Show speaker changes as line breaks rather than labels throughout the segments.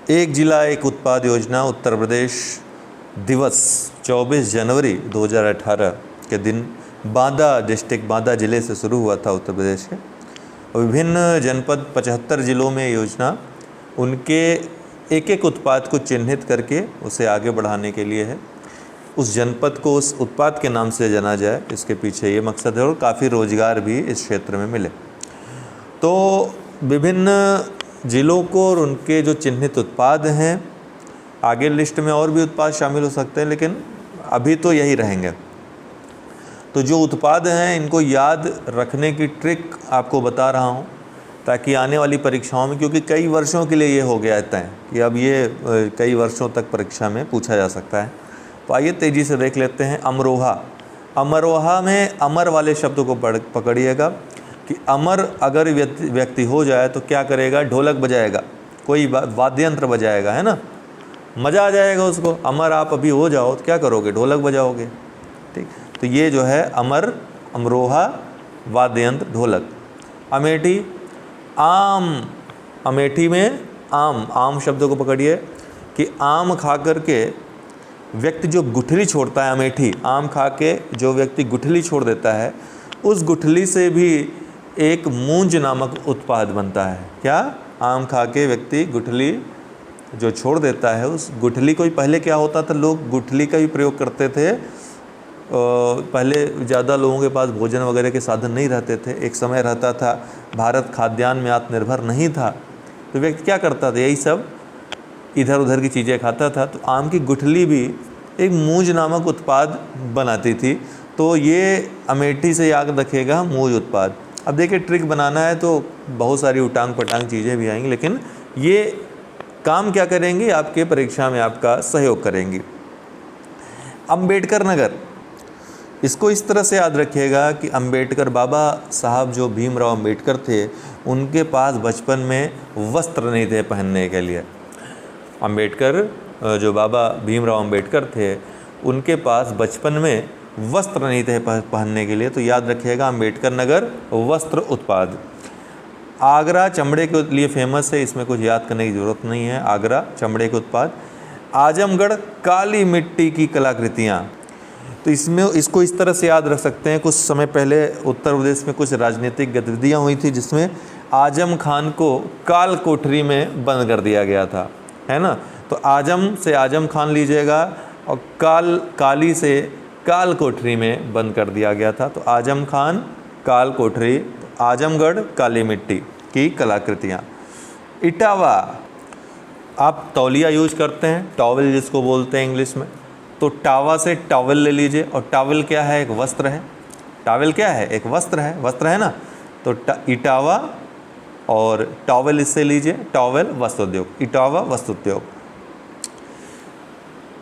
एक जिला एक उत्पाद योजना उत्तर प्रदेश दिवस 24 जनवरी 2018 के दिन बांदा डिस्ट्रिक्ट बांदा ज़िले से शुरू हुआ था उत्तर प्रदेश के। और विभिन्न जनपद 75 ज़िलों में योजना उनके एक एक उत्पाद को चिन्हित करके उसे आगे बढ़ाने के लिए है। उस जनपद को उस उत्पाद के नाम से जाना जाए, इसके पीछे ये मकसद है और काफ़ी रोज़गार भी इस क्षेत्र में मिले। तो विभिन्न ज़िलों को और उनके जो चिन्हित उत्पाद हैं, आगे लिस्ट में और भी उत्पाद शामिल हो सकते हैं, लेकिन अभी तो यही रहेंगे। तो जो उत्पाद हैं इनको याद रखने की ट्रिक आपको बता रहा हूँ, ताकि आने वाली परीक्षाओं में, क्योंकि कई वर्षों के लिए ये हो गया तय कि अब ये कई वर्षों तक परीक्षा में पूछा जा सकता है। तो आइए तेज़ी से देख लेते हैं। अमरोहा। अमरोहा में अमर वाले शब्द को पकड़िएगा कि अमर अगर व्यक्ति हो जाए तो क्या करेगा? ढोलक बजाएगा, कोई वाद्य यंत्र बजाएगा, है ना, मज़ा आ जाएगा उसको। अमर आप अभी हो जाओ तो क्या करोगे? ढोलक बजाओगे। ठीक, तो ये जो है अमर, अमरोहा, वाद्य यंत्र, ढोलक। अमेठी। आम। अमेठी में आम। आम शब्द को पकड़िए कि आम खा करके व्यक्ति जो गुठली छोड़ता है, अमेठी, आम खा के जो व्यक्ति गुठली छोड़ देता है, उस गुठली से भी एक मूंज नामक उत्पाद बनता है। क्या? आम खा के व्यक्ति गुठली जो छोड़ देता है, उस गुठली को ही पहले क्या होता था, लोग गुठली का भी प्रयोग करते थे। पहले ज़्यादा लोगों के पास भोजन वगैरह के साधन नहीं रहते थे। एक समय रहता था भारत खाद्यान्न में आत्मनिर्भर नहीं था, तो व्यक्ति क्या करता था? यही सब इधर उधर की चीज़ें खाता था। तो आम की गुठली भी एक मूंज नामक उत्पाद बनाती थी। तो ये अमेठी से याद रखिएगा, मूंज उत्पाद। अब देखिए ट्रिक बनाना है तो बहुत सारी उटांग पटांग चीज़ें भी आएंगी, लेकिन ये काम क्या करेंगी? आपके परीक्षा में आपका सहयोग करेंगी। अम्बेडकर नगर। इसको इस तरह से याद रखिएगा कि अम्बेडकर बाबा साहब जो भीमराव अम्बेडकर थे, उनके पास बचपन में वस्त्र नहीं थे पहनने के लिए। अम्बेडकर जो बाबा भीमराव अम्बेडकर थे, उनके पास बचपन में वस्त्र नहीं थे पहनने के लिए। तो याद रखिएगा अम्बेडकर नगर वस्त्र उत्पाद। आगरा चमड़े के लिए फेमस है, इसमें कुछ याद करने की ज़रूरत नहीं है। आगरा चमड़े के उत्पाद। आजमगढ़ काली मिट्टी की कलाकृतियाँ। तो इसमें इसको इस तरह से याद रख सकते हैं, कुछ समय पहले उत्तर प्रदेश में कुछ राजनीतिक गतिविधियाँ हुई थी जिसमें आजम खान को काल कोठरी में बंद कर दिया गया था, है ना। तो आजम से आजम खान लीजिएगा और काली से काल कोठरी में बंद कर दिया गया था। तो आजम खान, काल कोठरी, आजमगढ़ काली मिट्टी की कलाकृतियाँ। इटावा। आप तौलिया यूज करते हैं, टॉवल जिसको बोलते हैं इंग्लिश में, तो टावा से टॉवल ले लीजिए। और टॉवल क्या है? एक वस्त्र है। टॉवल क्या है? एक वस्त्र है, वस्त्र है ना। तो इटावा और टॉवल इससे लीजिए, टॉवल वस्त्र उद्योग, इटावा वस्त्र उद्योग।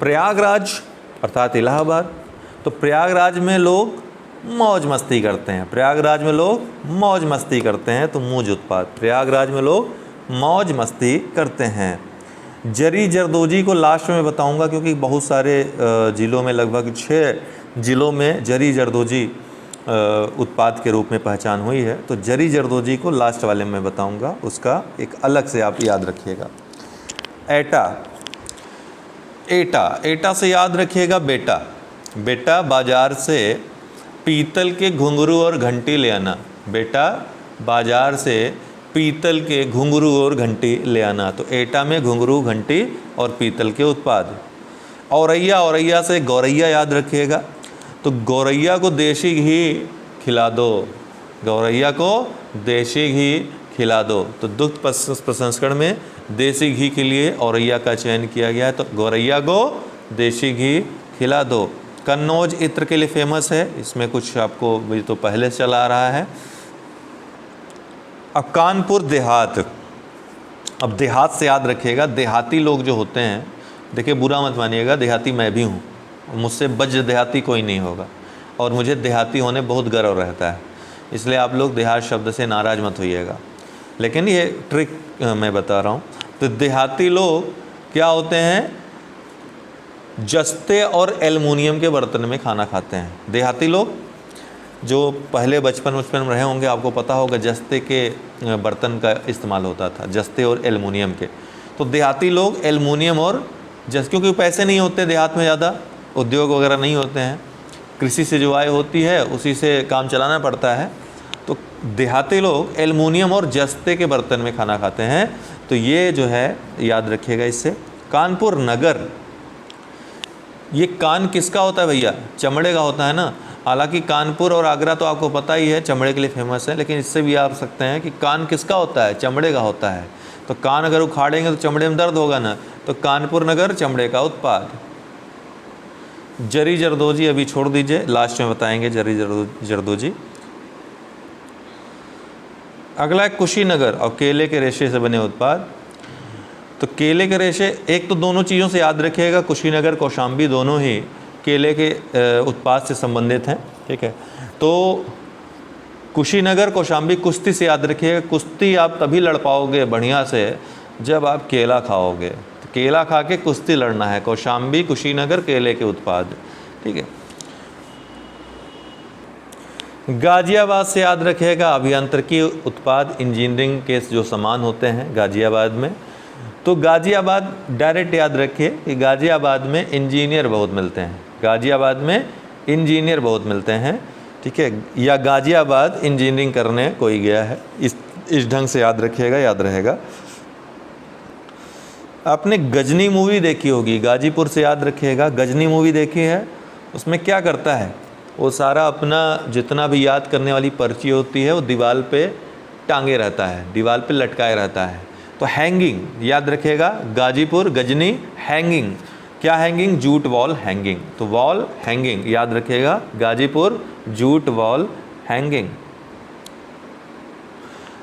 प्रयागराज अर्थात इलाहाबाद। तो प्रयागराज में लोग मौज मस्ती करते हैं, प्रयागराज में लोग मौज मस्ती करते हैं, तो मूंज उत्पाद। प्रयागराज में लोग मौज मस्ती करते हैं। जरी जरदोजी को लास्ट में बताऊंगा, क्योंकि बहुत सारे ज़िलों में, लगभग 6 ज़िलों में जरी जरदोजी उत्पाद के रूप में पहचान हुई है। तो जरी जरदोजी को लास्ट वाले में बताऊंगा, उसका एक अलग से आप याद रखिएगा। एटा। एटा। एटा से याद रखिएगा बेटा। बेटा बाज़ार से पीतल के घुंघरू और घंटी ले आना। बेटा बाज़ार से पीतल के घुंघरू और घंटी ले आना। तो एटा में घुंघरू, घंटी और पीतल के उत्पाद। औरैया। औरैया से गौरैया याद रखिएगा। तो गौरैया को देसी घी खिला दो, गौरैया को देसी घी खिला दो। तो दुग्ध प्रसंस्करण में देसी घी के लिए औरैया का चयन किया गया है। तो गौरैया को देसी घी खिला दो। कन्नौज इत्र के लिए फेमस है, इसमें कुछ आपको भी तो पहले से चला आ रहा है। अब कानपुर देहात। अब देहात से याद रखिएगा, देहाती लोग जो होते हैं, देखिए बुरा मत मानिएगा, देहाती मैं भी हूँ, मुझसे बज देहाती कोई नहीं होगा, और मुझे देहाती होने बहुत गर्व रहता है, इसलिए आप लोग देहात शब्द से नाराज़ मत होइएगा, लेकिन ये ट्रिक मैं बता रहा हूँ। तो देहाती लोग क्या होते हैं? जस्ते और एल्युमिनियम के बर्तन में खाना खाते हैं। देहाती लोग जो पहले बचपन में रहे होंगे, आपको पता होगा जस्ते के बर्तन का इस्तेमाल होता था, जस्ते और एल्युमिनियम के। तो देहाती लोग एल्युमिनियम और जैसे, क्योंकि पैसे नहीं होते देहात में, ज़्यादा उद्योग वगैरह नहीं होते हैं, कृषि से जो आय होती है उसी से काम चलाना पड़ता है, तो देहाती लोग एल्युमिनियम और जस्ते के बर्तन में खाना खाते हैं। तो ये जो है याद रखिएगा इससे। कानपुर नगर, ये कान किसका होता है भैया? चमड़े का होता है ना। हालांकि कानपुर और आगरा तो आपको पता ही है चमड़े के लिए फेमस है, लेकिन इससे भी आप सकते हैं कि कान किसका होता है? चमड़े का होता है। तो कान अगर उखाड़ेंगे तो चमड़े में दर्द होगा ना, तो कानपुर नगर चमड़े का उत्पाद। जरी जरदोजी अभी छोड़ दीजिए, लास्ट में बताएंगे जरी जरदोजी। अगला है कुशीनगर और केले के रेशे से बने उत्पाद। तो केले के रेशे, एक तो दोनों चीज़ों से याद रखिएगा, कुशीनगर कौशाम्बी दोनों ही केले के उत्पाद से संबंधित हैं, ठीक है। तो कुशीनगर कौशाम्बी कुश्ती से याद रखिएगा। कुश्ती आप तभी लड़ पाओगे बढ़िया से जब आप केला खाओगे, तो केला खा के कुश्ती लड़ना है। कौशाम्बी कुशीनगर केले के उत्पाद, ठीक है। गाजियाबाद से याद रखिएगा अभियांत्रिकी उत्पाद, इंजीनियरिंग के जो सामान होते हैं गाजियाबाद में। तो गाजियाबाद डायरेक्ट याद रखिए कि गाजियाबाद में इंजीनियर बहुत मिलते हैं, गाजियाबाद में इंजीनियर बहुत मिलते हैं, ठीक है। या गाजियाबाद इंजीनियरिंग करने कोई गया है, इस ढंग से याद रखिएगा, याद रहेगा। आपने गजनी मूवी देखी होगी, गाजीपुर से याद रखिएगा। गजनी मूवी देखी है, उसमें क्या करता है वो सारा अपना जितना भी याद करने वाली पर्ची होती है वो दीवार पे टांगे रहता है, दीवार पे लटकाए रहता है। तो हैंगिंग याद रखिएगा, गाजीपुर गजनी हैंगिंग। क्या हैंगिंग? Jute wall hanging. तो वॉल हैंगिंग याद रखिएगा, Ghazipur jute wall hanging.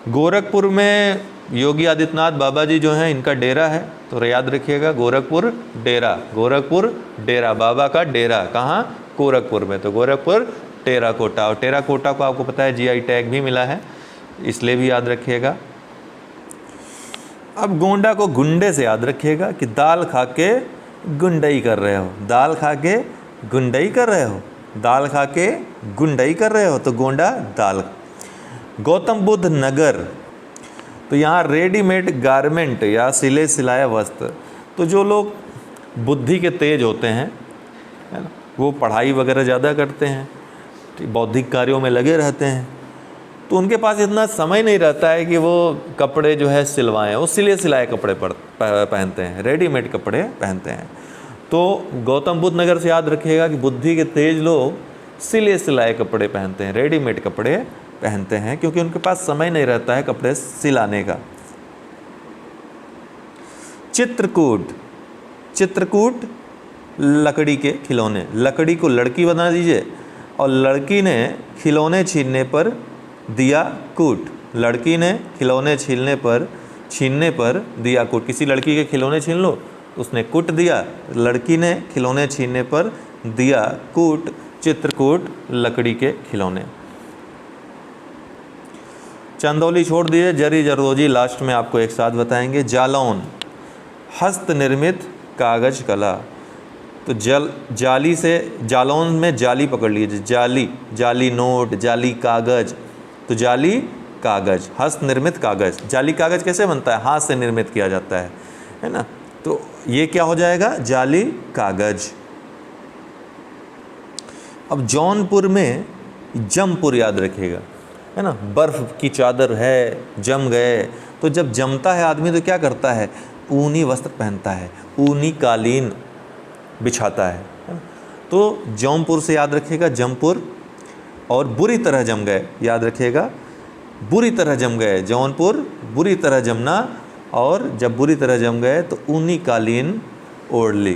Gorakhpur में योगी आदित्यनाथ बाबा जी जो हैं इनका डेरा है, तो याद रखिएगा गोरखपुर डेरा, गोरखपुर डेरा, बाबा का डेरा कहाँ? गोरखपुर में। तो गोरखपुर टेराकोटा, और टेराकोटा को आपको पता है जीआई टैग भी मिला है, इसलिए भी याद रखिएगा। अब गोंडा को गुंडे से याद रखिएगा कि दाल खा के गुंडई कर रहे हो, दाल खा के गुंडई कर रहे हो, दाल खा के गुंडई कर रहे हो, तो गोंडा दाल। गौतम बुद्ध नगर, तो यहाँ रेडीमेड गारमेंट या सिले सिलाया वस्त्र। तो जो लोग बुद्धि के तेज होते हैं, है ना, वो पढ़ाई वगैरह ज़्यादा करते हैं, बौद्धिक कार्यों में लगे रहते हैं, तो उनके पास इतना समय नहीं रहता है कि वो कपड़े जो है सिलवाएं, वो सिले सिलाए कपड़े पहनते हैं, रेडीमेड कपड़े पहनते हैं। तो गौतम बुद्ध नगर से याद रखिएगा कि बुद्धि के तेज लोग सिले सिलाए कपड़े पहनते हैं, रेडीमेड कपड़े पहनते हैं, क्योंकि उनके पास समय नहीं रहता है कपड़े सिलाने का। चित्रकूट, चित्रकूट लकड़ी के खिलौने, लकड़ी को लड़की बना दीजिए और लड़की ने खिलौने छीनने पर दिया कूट, लड़की ने खिलौने छीनने पर दिया कूट। किसी लड़की के खिलौने छीन लो तो उसने कूट दिया, लड़की ने खिलौने छीनने पर दिया कूट। चित्रकूट लकड़ी के खिलौने। चंदौली छोड़ दिए, जरी जरदोजी लास्ट में आपको एक साथ बताएंगे। जालौन हस्त निर्मित कागज कला, तो जाली से, जालौन में जाली पकड़ लीजिए, जाली, जाली नोट, जाली कागज, तो जाली कागज, हस्त निर्मित कागज। जाली कागज कैसे बनता है? हाथ से निर्मित किया जाता है ना, तो ये क्या हो जाएगा? जाली कागज। अब जौनपुर में जमपुर याद रखिएगा, है ना, बर्फ की चादर है, जम गए, तो जब जमता है आदमी तो क्या करता है? ऊनी वस्त्र पहनता है, ऊनी कालीन बिछाता है ना? तो जौनपुर से याद रखिएगा जमपुर। और बुरी तरह जम गए याद रखिएगा, बुरी तरह जम गए, जौनपुर बुरी तरह जमना, और जब बुरी तरह जम गए तो ऊनी कालीन ओढ़ ली,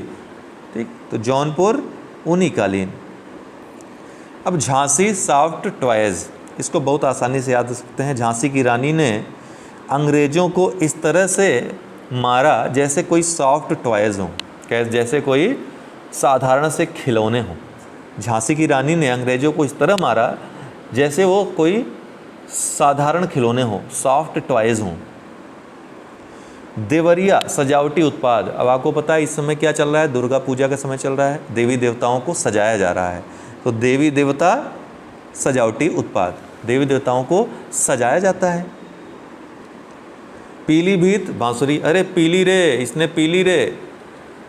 ठीक। तो जौनपुर ऊनी कालीन। अब झांसी सॉफ्ट टॉयज़, इसको बहुत आसानी से याद रख सकते हैं। झांसी की रानी ने अंग्रेज़ों को इस तरह से मारा जैसे कोई सॉफ्ट टॉयज़ हों, जैसे कोई साधारण से खिलौने हों। झांसी की रानी ने अंग्रेज़ों को इस तरह मारा जैसे वो कोई साधारण खिलौने हों, सॉफ्ट टॉयज़ हों। देवरिया सजावटी उत्पाद, अब आपको पता है इस समय क्या चल रहा है? दुर्गा पूजा का समय चल रहा है, देवी देवताओं को सजाया जा रहा है, तो देवी देवता सजावटी उत्पाद, देवी देवताओं को सजाया जाता है। पीलीभीत बांसुरी, अरे पीली रे, इसने पीली रे,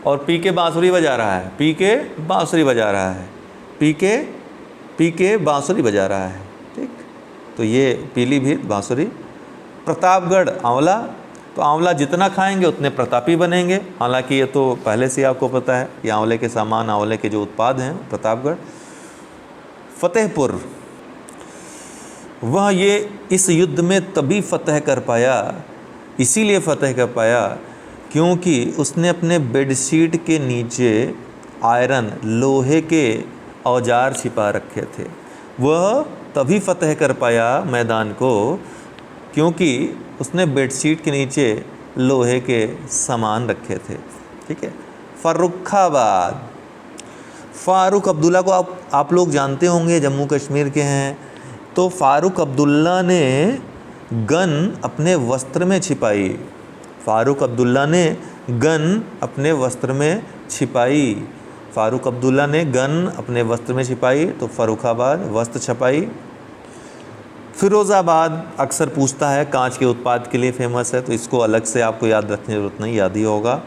और पी के बांसुरी बजा रहा है, पी के बांसुरी बजा रहा है, पी के बांसुरी बजा रहा है। ठीक, तो ये पीलीभीत बांसुरी। प्रतापगढ़ आंवला, तो आंवला जितना खाएंगे उतने प्रतापी बनेंगे। हालांकि ये तो पहले से आपको पता है, ये आंवले के सामान, आंवले के जो उत्पाद हैं, प्रतापगढ़। फतेहपुर, वह ये इस युद्ध में तभी फतह कर पाया, इसीलिए फतह कर पाया क्योंकि उसने अपने बेडशीट के नीचे आयरन, लोहे के औजार छिपा रखे थे। वह तभी फतह कर पाया मैदान को क्योंकि उसने बेडशीट के नीचे लोहे के सामान रखे थे। ठीक है। फर्रुखाबाद, फ़ारूक अब्दुल्ला को आप लोग जानते होंगे, जम्मू कश्मीर के हैं। तो फ़ारूक अब्दुल्ला ने गन अपने वस्त्र में छिपाई, फ़ारूक अब्दुल्ला ने गन अपने वस्त्र में छिपाई, फ़ारूक अब्दुल्ला ने गन अपने वस्त्र में छिपाई, तो फर्रुखाबाद वस्त्र छपाई। फिरोज़ाबाद अक्सर पूछता है, कांच के उत्पाद के लिए फेमस है, तो इसको अलग से आपको याद रखने की जरूरत नहीं, याद ही होगा।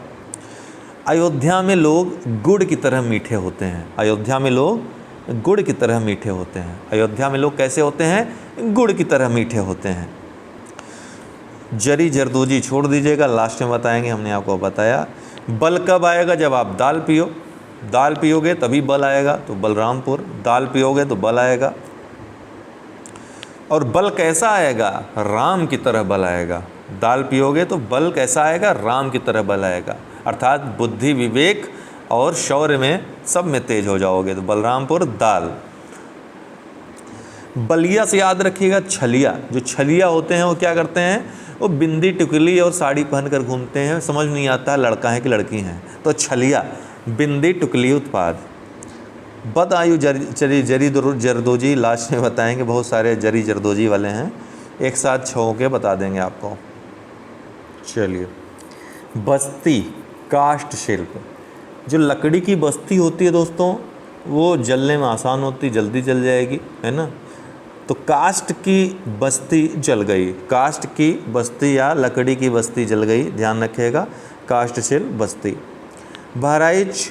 अयोध्या में लोग गुड़ की तरह मीठे होते हैं, अयोध्या में लोग गुड़ की तरह मीठे होते हैं। अयोध्या में लोग कैसे होते हैं? गुड़ की तरह मीठे होते हैं। जरी जरदोजी छोड़ दीजिएगा, लास्ट में बताएंगे, हमने आपको बताया। बल कब आएगा? जब आप दाल पियो, दाल पियोगे तभी बल आएगा, तो बलरामपुर। दाल पियोगे तो बल आएगा। और बल कैसा आएगा? राम की तरह बल आएगा। दाल पियोगे तो बल कैसा आएगा? राम की तरह बल आएगा, अर्थात बुद्धि, विवेक और शौर्य में सब में तेज हो जाओगे, तो बलरामपुर दाल। बलिया से याद रखिएगा छलिया, जो छलिया होते हैं वो क्या करते हैं? वो बिंदी टिकुली और साड़ी पहनकर घूमते हैं, समझ नहीं आता लड़का है कि लड़की हैं, तो छलिया बिंदी टिकुली उत्पाद। बदआयु जरी जरदोजी लास्ट में बताएंगे, बहुत सारे जरी जरदोजी वाले हैं, एक साथ छो के बता देंगे आपको। चलिए, बस्ती काष्ठ शिल्प, जो लकड़ी की बस्ती होती है दोस्तों, वो जलने में आसान होती, जल्दी जल जाएगी, है ना। तो काष्ठ की बस्ती जल गई, काष्ठ की बस्ती या लकड़ी की बस्ती जल गई, ध्यान रखिएगा, काष्ठ शिल्प बस्ती। बहराइच,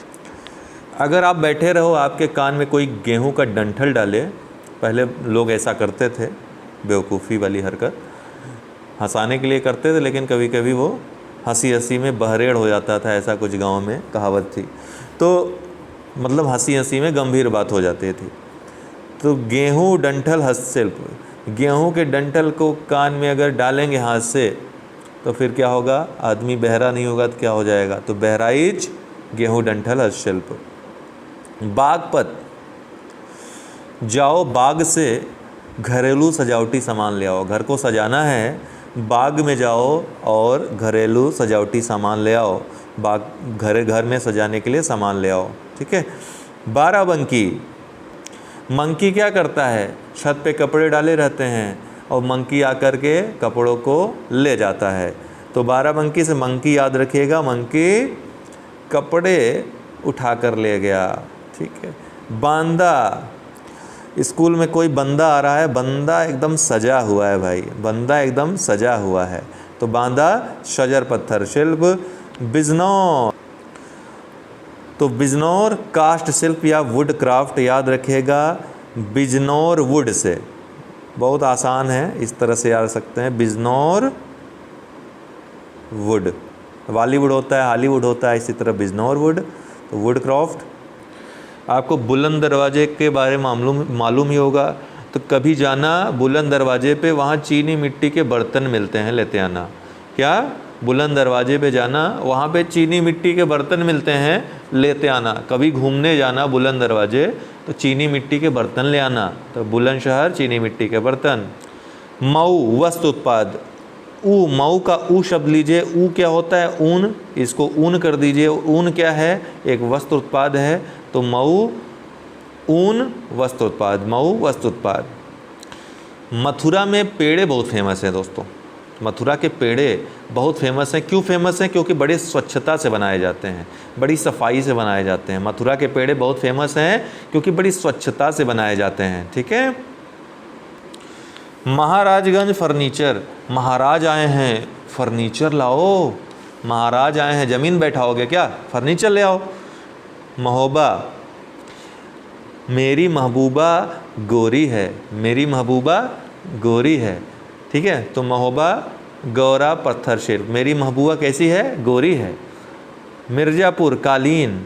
अगर आप बैठे रहो, आपके कान में कोई गेहूं का डंठल डाले, पहले लोग ऐसा करते थे, बेवकूफ़ी वाली हरकत, हंसाने के लिए करते थे, लेकिन कभी कभी वो हंसी हंसी में बहरेड़ हो जाता था, ऐसा कुछ गांव में कहावत थी, तो मतलब हंसी हंसी में गंभीर बात हो जाती थी। तो गेहूं डंठल हस्तशिल्प, गेहूं के डंठल को कान में अगर डालेंगे हाथ से तो फिर क्या होगा? आदमी बहरा नहीं होगा तो क्या हो जाएगा? तो बहराइच गेहूं डंठल हस्तशिल्प। बागपत, जाओ बाग से घरेलू सजावटी सामान ले आओ, घर को सजाना है, बाग में जाओ और घरेलू सजावटी सामान ले आओ, बाग घर में सजाने के लिए सामान ले आओ। ठीक है। बाराबंकी, मंकी क्या करता है? छत पे कपड़े डाले रहते हैं और मंकी आकर के कपड़ों को ले जाता है, तो बाराबंकी से मंकी याद रखिएगा, मंकी कपड़े उठा कर ले गया। ठीक है। बांदा, स्कूल में कोई बंदा आ रहा है, बंदा एकदम सजा हुआ है भाई, बंदा एकदम सजा हुआ है, तो बांदा शजर पत्थर शिल्प। बिजनौर, तो बिजनौर काष्ठ शिल्प या वुड क्राफ्ट, याद रखिएगा, बिजनौर वुड से, बहुत आसान है, इस तरह से याद सकते हैं, बिजनौर वुड, बॉलीवुड होता है, हॉलीवुड होता है, इसी तरह बिजनौर वुड, तो वुड क्राफ्ट। आपको बुलंद दरवाजे के बारे में मालूम ही होगा, तो कभी जाना बुलंद दरवाजे पे, वहाँ चीनी मिट्टी के बर्तन मिलते हैं, लेते आना। क्या? बुलंद दरवाजे पे जाना, वहाँ पे चीनी मिट्टी के बर्तन मिलते हैं, लेते आना। कभी घूमने जाना बुलंद दरवाजे तो चीनी मिट्टी के बर्तन ले आना, तो बुलंदशहर चीनी मिट्टी के बर्तन। मऊ वस्त्र उत्पाद, ऊ, मऊ का ऊ शब्द लीजिए, ऊ क्या होता है? ऊन, इसको ऊन कर दीजिए, ऊन क्या है? एक वस्त्र उत्पाद है, तो मऊ ऊन वस्त्र उत्पाद, मऊ वस्त्र उत्पाद। मथुरा में पेड़े बहुत फेमस हैं दोस्तों, मथुरा के पेड़े बहुत फेमस हैं। क्यों फेमस हैं? क्योंकि बड़ी स्वच्छता से बनाए जाते हैं, बड़ी सफाई से बनाए जाते हैं। मथुरा के पेड़े बहुत फेमस हैं क्योंकि बड़ी स्वच्छता से बनाए जाते हैं। ठीक है। महाराजगंज फर्नीचर, महाराज आए हैं, फर्नीचर लाओ, महाराज आए हैं, ज़मीन बैठाओगे क्या, फर्नीचर ले आओ। महोबा, मेरी महबूबा गोरी है, मेरी महबूबा गोरी है, ठीक है। तो महोबा गौरा पत्थर शेर, मेरी महबूबा कैसी है, गोरी है। मिर्ज़ापुर कालीन,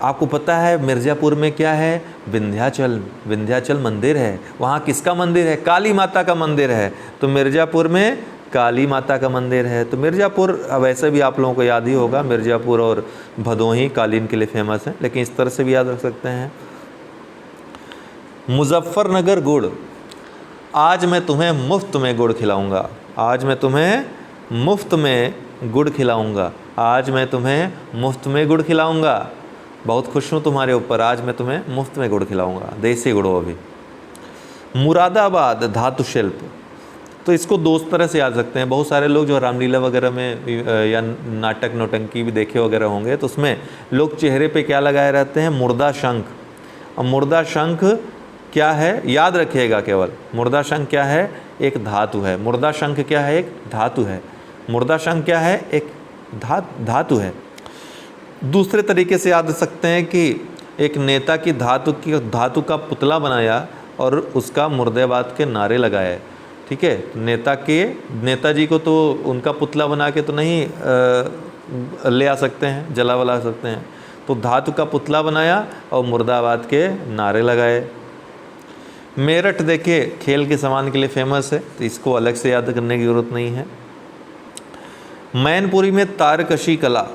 आपको पता है मिर्ज़ापुर में क्या है, विंध्याचल, विंध्याचल मंदिर है। वहाँ किसका मंदिर है, काली माता का मंदिर है। तो मिर्ज़ापुर में काली माता का मंदिर है। तो मिर्ज़ापुर वैसे भी आप लोगों को याद ही होगा, मिर्ज़ापुर और भदोही कालीन के लिए फेमस है, लेकिन इस तरह से भी याद रख सकते हैं। मुजफ्फरनगर गुड़, आज मैं तुम्हें मुफ्त में गुड़ खिलाऊंगा, आज मैं तुम्हें मुफ्त में गुड़ खिलाऊंगा, आज मैं तुम्हें मुफ्त में गुड़ खिलाऊंगा, बहुत खुश हूँ तुम्हारे ऊपर, आज मैं तुम्हें मुफ्त में गुड़ खिलाऊंगा, देसी गुड़ वो भी। मुरादाबाद धातु शिल्प, तो इसको दो तरह से याद सकते हैं। बहुत सारे लोग जो रामलीला वगैरह में या नाटक नौटंकी भी देखे वगैरह होंगे, तो उसमें लोग चेहरे पे क्या लगाए रहते हैं, मुर्दा शंख। अब मुर्दा शंख क्या है, याद रखिएगा केवल, मुर्दा शंख क्या है, एक धातु है। मुर्दा शंख क्या है, एक धातु है। मुर्दा शंख क्या है, एक धातु है। दूसरे तरीके से याद रख सकते हैं कि एक नेता की धातु का पुतला बनाया और उसका मुर्दाबाद के नारे लगाए, ठीक है। नेताजी को तो उनका पुतला बना के तो नहीं ले आ सकते हैं, जला वला सकते हैं, तो धातु का पुतला बनाया और मुर्दाबाद के नारे लगाए। मेरठ देखिए खेल के सामान के लिए फेमस है, तो इसको अलग से याद करने की ज़रूरत नहीं है। मैनपुरी में तारकशी कला,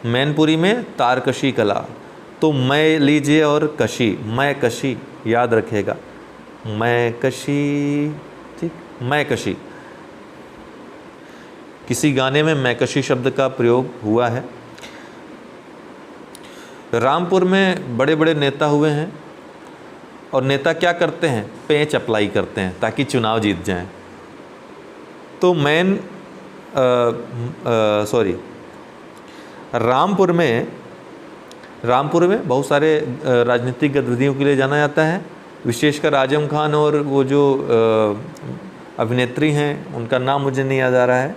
मैनपुरी में तारकशी कला, तो मैं लीजिए और कशी, मैं कशी याद रखेगा, मैं कशी, ठीक, मैं कशी। किसी गाने में मैं कशी शब्द का प्रयोग हुआ है। रामपुर में बड़े बड़े नेता हुए हैं और नेता क्या करते हैं, पेच अप्लाई करते हैं ताकि चुनाव जीत जाएं। तो रामपुर में बहुत सारे राजनीतिक गतिविधियों के लिए जाना जाता है, विशेषकर आजम खान और वो जो अभिनेत्री हैं, उनका नाम मुझे नहीं याद आ रहा है,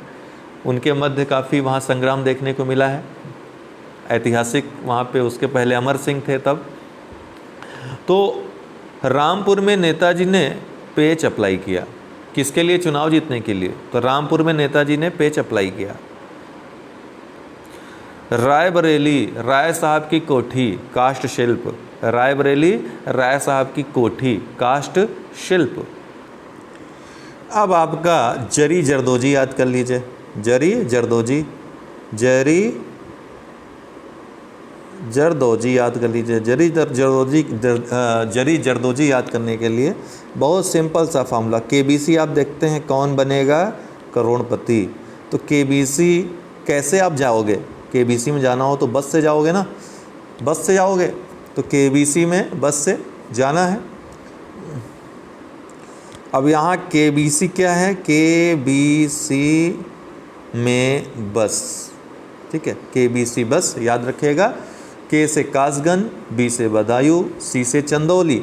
उनके मध्य काफ़ी वहाँ संग्राम देखने को मिला है, ऐतिहासिक। वहाँ पे उसके पहले अमर सिंह थे तब। तो रामपुर में नेताजी ने पेच अप्लाई किया, किसके लिए, चुनाव जीतने के लिए। तो रामपुर में नेताजी ने पेच अप्लाई किया। रायबरेली, राय साहब की कोठी, काष्ठ शिल्प, रायबरेली राय साहब की कोठी, काष्ठ शिल्प। अब आपका जरी जरदोजी याद कर लीजिए, जरी जरदोजी, जरी जरदोजी याद कर लीजिए। जरी जरदोजी याद करने के लिए बहुत सिंपल सा फार्मूला, केबीसी आप देखते हैं कौन बनेगा, करोड़पति। तो केबीसी कैसे आप जाओगे, केबीसी में जाना हो तो बस से जाओगे ना, बस से जाओगे, तो केबीसी में बस से जाना है। अब यहाँ केबीसी क्या है, केबीसी में बस, ठीक है, केबीसी बस याद रखिएगा। के से कासगंज, बी से बदायूं, सी से चंदौली,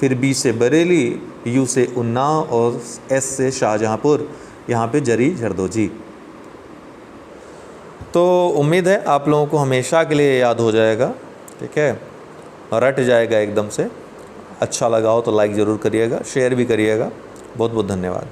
फिर बी से बरेली, यू से उन्नाव और एस से शाहजहांपुर। यहाँ पे जरी जरदोजी। तो उम्मीद है आप लोगों को हमेशा के लिए याद हो जाएगा, ठीक है, रट जाएगा एकदम से। अच्छा लगा हो तो लाइक ज़रूर करिएगा, शेयर भी करिएगा। बहुत बहुत धन्यवाद।